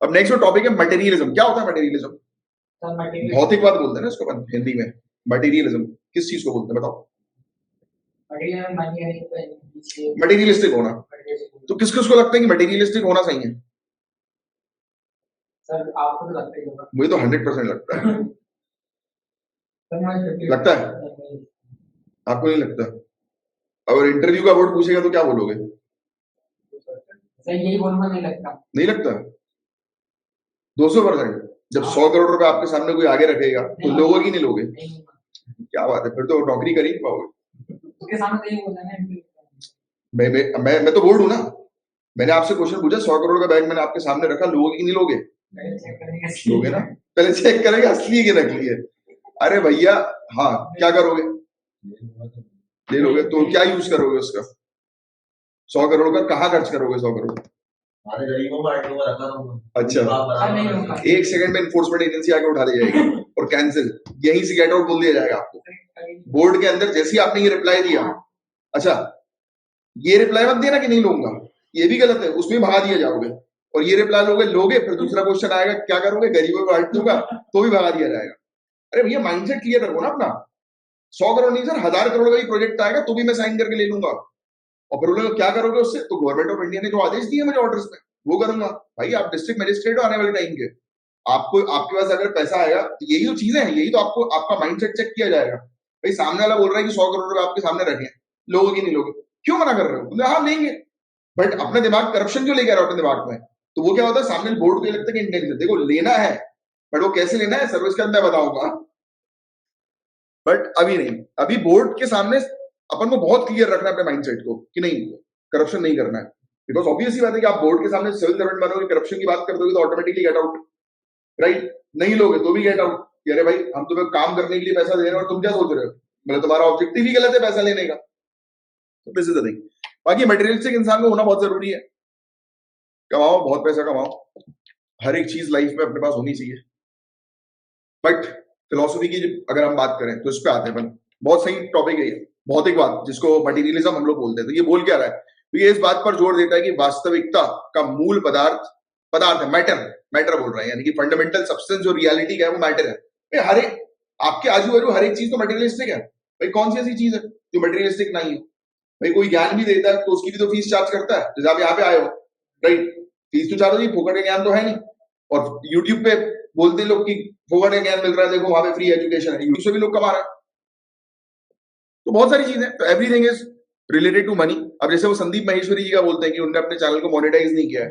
अब next topic है materialism. क्या होता है मटेरियलिज्म? भौतिकवाद बोलते हैं ना इसको अपन हिंदी में। मटेरियलिज्म किस चीज को बोलते हैं बताओ? मटेरियलिस्टिक होना। तो किस किस को लगता है कि मटेरियलिस्टिक होना सही है? सर आपको तो लगता है? मुझे तो 100% लगता है। लगता है? आपको नहीं लगता? अगर इंटरव्यू का बोर्ड पूछेगा तो क्या बोलोगे? सर यही बोलूंगा, नहीं लगता। नहीं लगता? 200%? जब 100 करोड़ रुपए आपके सामने कोई आगे रखेगा तो लोगे कि नहीं लोगे? क्या बात है, फिर तो नौकरी कर ही नहीं पाओगे। उसके सामने तो यही बोलना है। मैं तो बोर्ड हूं ना। मैंने आपसे क्वेश्चन पूछा, 100 करोड़ का बैग मैंने आपके सामने रखा, लोगे कि नहीं लोगे? लोगे ना? पहले चेक करेंगे असली है कि नकली है। अरे भैया, हाँ क्या करोगे? ले लोगे तो क्या यूज करोगे उसका? 100 करोड़ का कहाँ खर्च करोगे? 100 करोड़ अच्छा, 1 सेकंड में इन्फोर्समेंट एजेंसी आके उठा ले जाएगी और कैंसिल, यहीं से गेट आउट बोल दिया जाएगा आपको। बोर्ड के अंदर जैसे ही आपने ये रिप्लाई दिया, अच्छा ये रिप्लाई मत देना कि नहीं लूंगा, ये भी गलत है, उसमें भगा दिया जाओगे। और ये रिप्लाई लोगे, फिर दूसरा क्वेश्चन आएगा क्या करोगे, गरीबों को बांट दूंगा, तो भी भगा दिया जाएगा। अरे भैया माइंडसेट क्लियर रखो ना अपना। 100 करोड़ नहीं सर, 1000 करोड़ का भी प्रोजेक्ट आएगा तो भी मैं साइन करके ले लूंगा। और फिर बोले क्या करोगे उससे? तो गवर्नमेंट ऑफ इंडिया ने जो आदेश दिए मुझे ऑर्डर्स में, वो करूंगा। भाई आप डिस्ट्रिक्ट मजिस्ट्रेट हो आने वाले टाइम के, आपको आपके पास अगर पैसा आएगा तो यही तो चीजें हैं, यही तो आपको आपका माइंडसेट चेक किया जाएगा। भाई सामने वाला बोल रहा है कि 100 करोड़ रुपए आपके सामने रखे, लोगे कि नहीं लोगे? क्यों मना कर रहे हो? हाँ लेंगे, बट अपना दिमाग करप्शन जो लेके आ रहा है अपने दिमाग में, तो वो क्या होता है सामने बोर्ड को ये लगता है कि इंटेलिजेंस देखो लेना है, बट वो कैसे लेना है सर्विस के अंदर बताऊंगा। बट अभी नहीं, अभी बोर्ड के सामने अपन को बहुत क्लियर रखना है अपने माइंडसेट को कि नहीं करप्शन नहीं करना है। बिकॉज ऑब्वियसली बात है कि आप बोर्ड के सामने सिविल सर्वेंट बनोगे, करप्शन की बात कर दोगे तो ऑटोमेटिकली गेट आउट, राइट? नहीं लोगे तो भी गेट आउट। अरे भाई हम तुम्हें काम करने के लिए पैसा दे रहे हैं और तुम क्या सोच रहे हो, मतलब तुम्हारा ऑब्जेक्टिव ही गलत है पैसा लेने का। तो दिस इज द थिंग। बाकी मटेरियलिस्टिक इंसान को होना बहुत जरूरी है। कमाओ, बहुत पैसा कमाओ, हर एक चीज लाइफ में अपने पास होनी चाहिए। बट फिलोसफी की अगर हम बात करें तो इस पे आते हैं अपन। बहुत सही टॉपिक है ये, भौतिकवाद, जिसको मटेरियलिज्म हम लोग बोलते हैं। तो ये बोल क्या रहा है? तो ये इस बात पर जोर देता है कि वास्तविकता का मूल पदार्थ पदार्थ है, मैटर। मैटर बोल रहे हैं, यानी कि फंडामेंटल सब्सटेंस जो रियलिटी का है वो मैटर है। हर एक आपके आजू बाजू हर एक चीज तो मटेरियलिस्टिक है। भाई कौन सी ऐसी चीज है जो मटेरियलिस्टिक नहीं है? भाई कोई ज्ञान भी देता है तो उसकी भी तो फीस चार्ज करता है, जैसे आप यहाँ पे आए हो, राइट? फीस तो चार्ज होगी, फोकट का ज्ञान तो है नहीं। और यूट्यूब पे बोलते लोग कि फोकट का ज्ञान मिल रहा है, देखो वहां पे फ्री एजुकेशन है, यूट्यूब से भी लोग कमा रहे हैं। तो बहुत सारी चीजें, तो everything is related to money. अब जैसे वो संदीप माहेश्वरी जी का बोलते हैं कि उन्होंने अपने चैनल को मोनेटाइज नहीं किया है,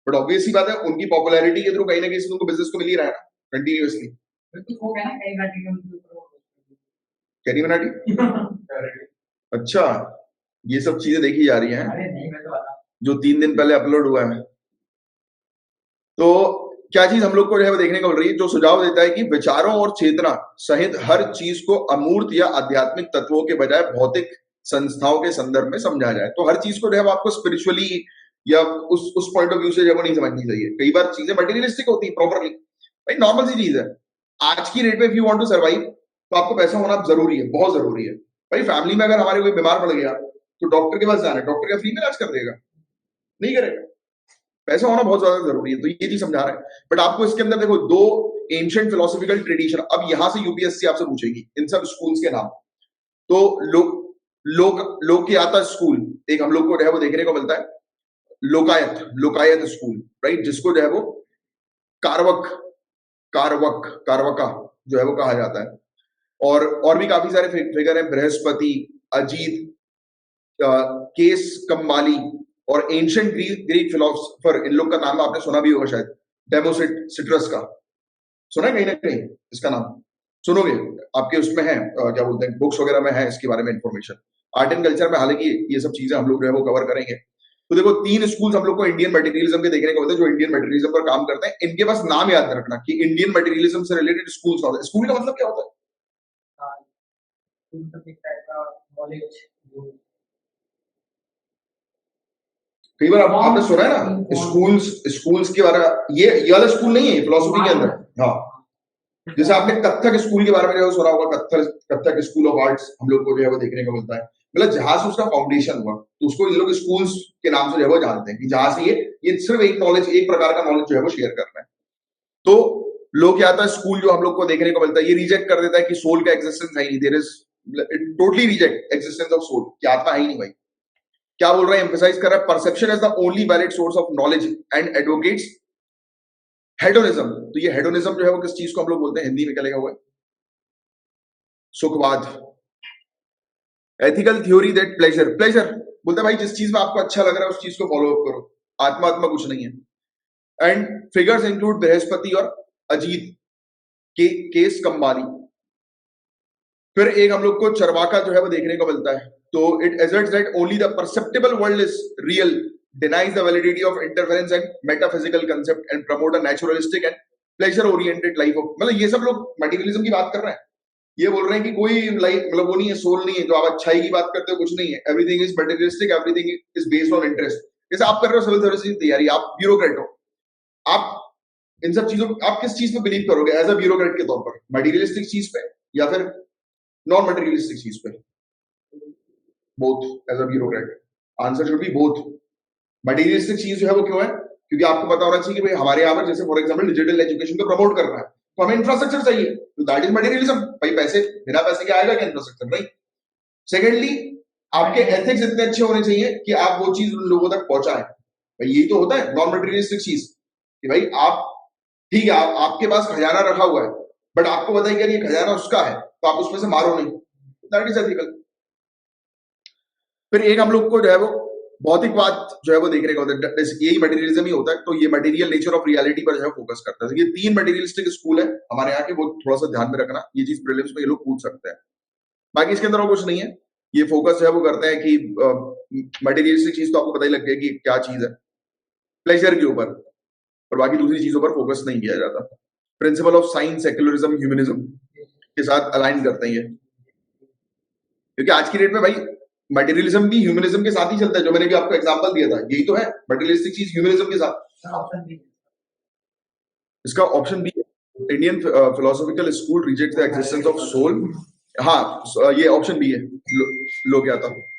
बट ऑब्वियस सी बात है उनकी पॉपुलैरिटी के थ्रू कहीं ना कहीं से उनको बिजनेस तो मिल ही रहा है ना कंटिन्यूअसली। कैरी मनाटी अच्छा, ये सब चीजें देखी जा रही हैं जो 3 दिन पहले अपलोड हुआ है। तो क्या चीज हम लोग को जो है वो देखने को मिल रही है, जो सुझाव देता है कि विचारों और चेतना सहित हर चीज को अमूर्त या आध्यात्मिक तत्वों के बजाय भौतिक संस्थाओं के संदर्भ में समझा जाए। तो हर चीज को जो है वो आपको स्पिरिचुअली या उस पॉइंट ऑफ व्यू से जो है नहीं समझनी चाहिए। कई बार चीजें मटेरियलिस्टिक होती है प्रॉपरली, भाई नॉर्मल सी चीज है। आज की रेट में if you want to survive तो आपको पैसा होना जरूरी है, बहुत जरूरी है। भाई फैमिली में अगर हमारे कोई बीमार पड़ गया तो डॉक्टर के पास जाना है, डॉक्टर का फ्री में इलाज कर देगा? नहीं करेगा। पैसा होना बहुत ज्यादा जरूरी है, तो ये चीज समझा रहा है। बट आपको इसके अंदर देखो दो एंशिएंट फिलोसॉफिकल ट्रेडिशन, अब यहां से यूपीएससी आपसे पूछेगी इन सब स्कूल्स के नाम। तो लोकयाता स्कूल एक हम लोग को जो है वो देखने को मिलता है, लोकायत स्कूल, राइट? जिसको जो है वो कारवका जो है वो कहा जाता है। और भी काफी सारे फिगर है, बृहस्पति, अजीत, केस कम्बाली और एंशिएंट ग्रीक फिलोसोफर, इन लोग का नाम आपने सुना भी होगा शायद, डेमोसिट्रस का सुना है कहीं ना कहीं इसका नाम? सुनोगे, आपके उसमें है क्या बोलते हैं बुक्स वगैरह में है इसके बारे में इंफॉर्मेशन। आर्ट एंड कल्चर में हालांकि ये सब चीजें हम लोग जो है वो कवर करेंगे। तो देखो 3 स्कूल्स हम लोग को इंडियन मटेरियलिज्म के देखने को मिलते हैं जो इंडियन मटेरियलिज्म पर काम करते हैं। इनके पास नाम याद रखना कि इंडियन मटेरियलिज्म से रिलेटेड स्कूल्स होते हैं। स्कूल का मतलब क्या होता है? कई बार आपने सुना है ना स्कूल्स के बारे में, ये वाला स्कूल नहीं है फिलोसफी के अंदर। हाँ, जैसे आपने कथक स्कूल के बारे में जो सुना होगा, कथक स्कूल ऑफ आर्ट्स हम लोग को जो है वो देखने को मिलता है। मतलब जहां से उसका फाउंडेशन हुआ, तो उसको ये लोग स्कूल्स के नाम से जो है वो जानते हैं कि जहां से ये सिर्फ एक नॉलेज, एक प्रकार का नॉलेज जो है वो शेयर करना है। तो लोग क्या आता है, स्कूल जो हम लोग को देखने को मिलता है, ये रिजेक्ट कर देता है कि सोल का एग्जिस्टेंस है ही नहीं, there is totally reject existence of soul, कि आत्मा है ही नहीं भाई। क्या बोल रहा है, एम्फेसाइज कर रहा है, perception is the only valid source of knowledge and advocates hedonism. तो ये हेडोनिज्म जो है वो किस चीज को हम लोग बोलते हैं, हिंदी में क्या लिखा हुआ है, सुखवाद। Ethical theory that pleasure, pleasure बोलता है भाई जिस चीज में आपको अच्छा लग रहा है उस चीज को फॉलो अप करो, आत्मा आत्मा कुछ नहीं है। एंड फिगर्स इंक्लूड बृहस्पति और अजीत के केस कंबानी। फिर एक हम लोग को चरवाका जो है वो देखने को मिलता है, तो it asserts that only the perceptible world is real, denies the validity of interference and metaphysical concept and promote a naturalistic and pleasure oriented life of, मतलब ये सब लोग मटेरियलिज्म की बात कर रहे हैं। ये बोल रहे हैं कि कोई लाइफ मतलब वो नहीं है, सोल नहीं है, जो आप अच्छाई की बात करते हो कुछ नहीं है, everything is materialistic, everything is based on interest. जैसे आप कर रहे हो सिविल सर्विस की तैयारी, आप ब्यूरोक्रेट हो, आप इन सब चीजों, आप किस चीज पे बिलीव करोगे एज अ ब्यूरोक्रेट के तौर पर, मटेरियलिस्टिक चीज पे या फिर नॉन मटेरियलिस्टिक चीज पे? Both, as a bureaucrat answer should be both. Materialistic चीज जो है वो क्यों है, क्योंकि आपको पता होना चाहिए कि भाई हमारे यहाँ पर जैसे फॉर एग्जांपल डिजिटल एजुकेशन को प्रमोट करना है, तो हमें इंफ्रास्ट्रक्चर चाहिए, तो दैट इज मटेरियलिज्म। भाई पैसे, बिना पैसे के आएगा क्या इंफ्रास्ट्रक्चर, नहीं। सेकेंडली, आपके एथिक्स इतने अच्छे होने चाहिए कि आप वो चीज उन लोगों तक पहुंचाएं। भाई यही तो होता है नॉन मटेरियलिस्टिक चीज, कि भाई आप ठीक है, आपके पास खजाना रखा हुआ है, बट आपको पता है कि ये खजाना उसका है, तो आप उसमें से मारो नहीं, दैट इज एथिकल। फिर एक हम लोग को जो है वो भौतिकवाद जो है वो देखने का होता है, यही मटेरियलिज्म ही होता है, तो ये मटेरियल नेचर ऑफ रियलिटी पर जो है फोकस करता है। ये 3 मटेरियलिस्टिक स्कूल है हमारे यहाँ के, वो थोड़ा सा ध्यान में रखना, ये चीज प्रीलिम्स में ये लोग पूछ सकते हैं। बाकी इसके अंदर और कुछ नहीं है, ये फोकस जो है वो करते हैं कि मटेरियलिस्टिक चीज तो आपको पता ही लग गया कि क्या चीज है, प्लेजर के ऊपर, और बाकी दूसरी चीजों पर फोकस नहीं किया जाता। Principle of science, secularism, humanism के साथ अलाइन करते हैं ये, क्योंकि आज की डेट में भाई मटेरियलिज्म भी ह्यूमनिज्म के साथ ही चलता है, जो मैंने भी आपको एग्जांपल दिया था, यही तो है मटेरियलिस्टिक चीज ह्यूमनिज्म के साथ। इसका option B, Indian philosophical school reject the existence of soul. हाँ, ये ऑप्शन बी है, लो क्या था।